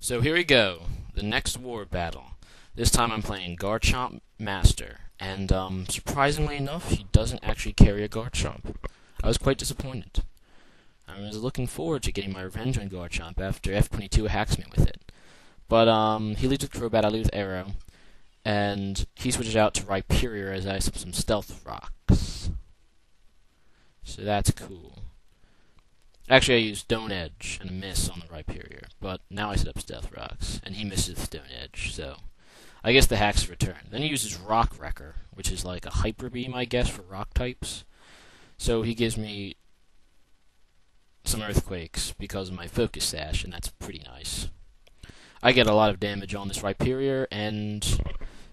So here we go, the next war battle. This time I'm playing Garchomp Master, and surprisingly enough, he doesn't actually carry a Garchomp. I was quite disappointed. I was looking forward to getting my revenge on Garchomp after F22 hacks me with it. But he leads with Crobat, I lead with Arrow, and he switches out to Rhyperior as I some Stealth Rocks. So that's cool. Actually, I used Stone Edge and a miss on the Rhyperior, but now I set up Stealth Rocks, and he misses Stone Edge, so I guess the hacks return. Then he uses Rock Wrecker, which is like a Hyper Beam, I guess, for rock types. So he gives me some Earthquakes because of my Focus Sash, and that's pretty nice. I get a lot of damage on this Rhyperior, and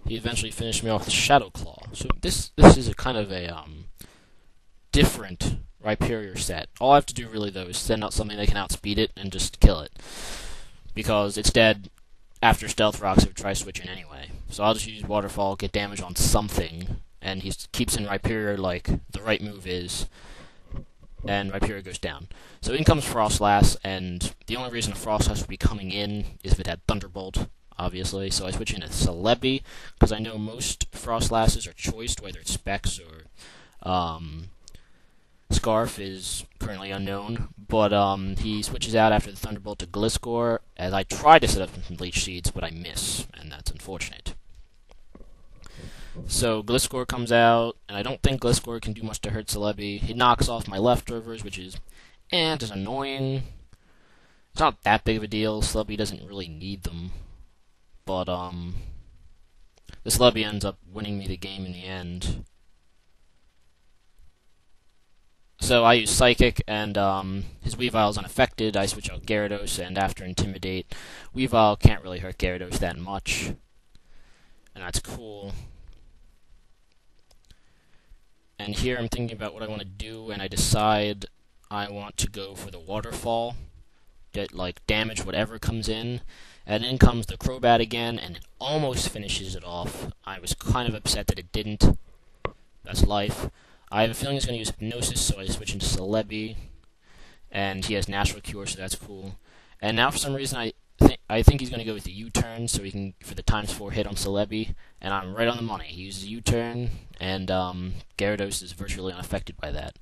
he eventually finished me off with Shadow Claw. So this is a kind of a different Rhyperior set. All I have to do really though is send out something that can outspeed it and just kill it, because it's dead after Stealth Rocks if it tries switching anyway. So I'll just use Waterfall, get damage on something, and he keeps in Rhyperior like the right move is, and Rhyperior goes down. So in comes Froslass, and the only reason a Froslass would be coming in is if it had Thunderbolt, obviously. So I switch in to Celebi, because I know most Froslasses are choiced, whether it's Specs or Scarf is currently unknown, but he switches out after the Thunderbolt to Gliscor, as I try to set up some Leech Seeds, but I miss, and that's unfortunate. So Gliscor comes out, and I don't think Gliscor can do much to hurt Celebi. He knocks off my leftovers, which is, just annoying. It's not that big of a deal. Celebi doesn't really need them, but the Celebi ends up winning me the game in the end. So I use Psychic, and his Weavile is unaffected. I switch out Gyarados, and after Intimidate, Weavile can't really hurt Gyarados that much. And that's cool. And here I'm thinking about what I want to do, and I decide I want to go for the Waterfall. Get, damage whatever comes in. And in comes the Crobat again, and it almost finishes it off. I was kind of upset that it didn't. That's life. I have a feeling he's going to use Hypnosis, so I switch into Celebi, and he has Natural Cure, so that's cool. And now for some reason I think he's going to go with the U-turn, so he can, for the ×4 hit on Celebi, and I'm right on the money. He uses U-turn, and Gyarados is virtually unaffected by that.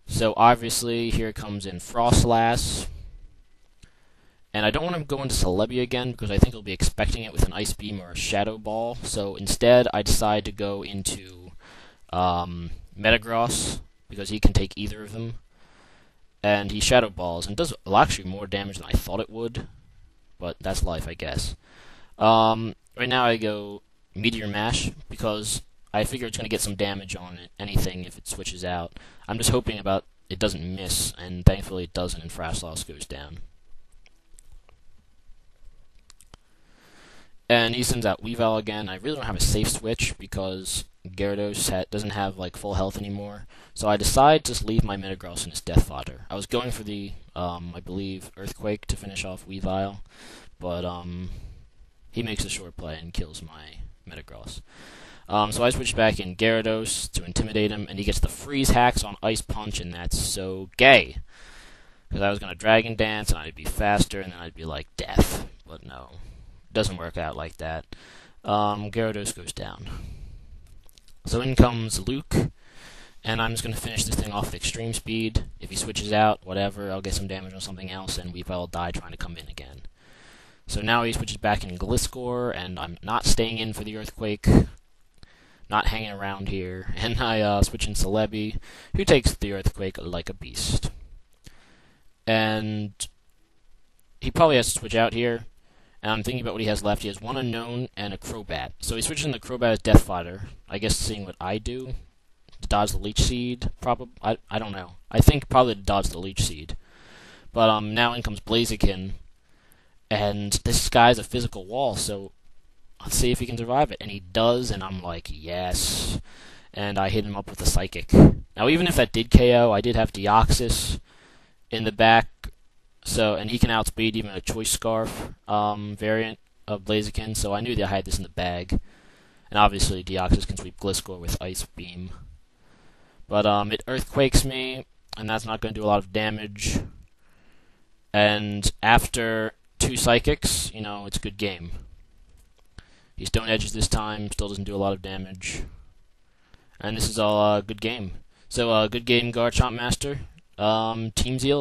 So obviously, here comes in Froslass, and I don't want to go into Celebi again, because I think he'll be expecting it with an Ice Beam or a Shadow Ball, so instead I decide to go into Metagross, because he can take either of them, and he Shadow Balls, and does actually more damage than I thought it would, but that's life, I guess. Right now I go Meteor Mash, because I figure it's going to get some damage on anything if it switches out. I'm just hoping about it doesn't miss, and thankfully it doesn't, and Froslass goes down. And he sends out Weavile again. I really don't have a safe switch, because Gyarados doesn't have full health anymore, so I decide to leave my Metagross in his Death Fodder. I was going for the, I believe, Earthquake to finish off Weavile, but he makes a short play and kills my Metagross. So I switch back in Gyarados to intimidate him, and he gets the freeze hacks on Ice Punch, and that's so gay. Because I was going to Dragon Dance, and I'd be faster, and then I'd be like, death. But no, it doesn't work out like that. Gyarados goes down. So in comes Luke, and I'm just going to finish this thing off with Extreme Speed. If he switches out, whatever, I'll get some damage on something else, and Weavile will die trying to come in again. So now he switches back in Gliscor, and I'm not staying in for the Earthquake, not hanging around here, and I switch in Celebi, who takes the Earthquake like a beast. And he probably has to switch out here. And I'm thinking about what he has left. He has one Unknown and a Crobat. So he switches in the Crobat as Death Fodder. I guess seeing what I do. To dodge the Leech Seed, probably. I don't know. I think probably to dodge the Leech Seed. But now in comes Blaziken. And this guy's a physical wall, so let's see if he can survive it. And he does, and I'm like, yes. And I hit him up with a Psychic. Now even if that did KO, I did have Deoxys in the back. So, and he can outspeed even a Choice Scarf variant of Blaziken, so I knew that I had this in the bag. And obviously, Deoxys can sweep Gliscor with Ice Beam. But it Earthquakes me, and that's not going to do a lot of damage. And after 2 Psychics, it's a good game. He Stone Edges this time, still doesn't do a lot of damage. And this is all a good game. So, good game, Garchomp Master. Team Zeal.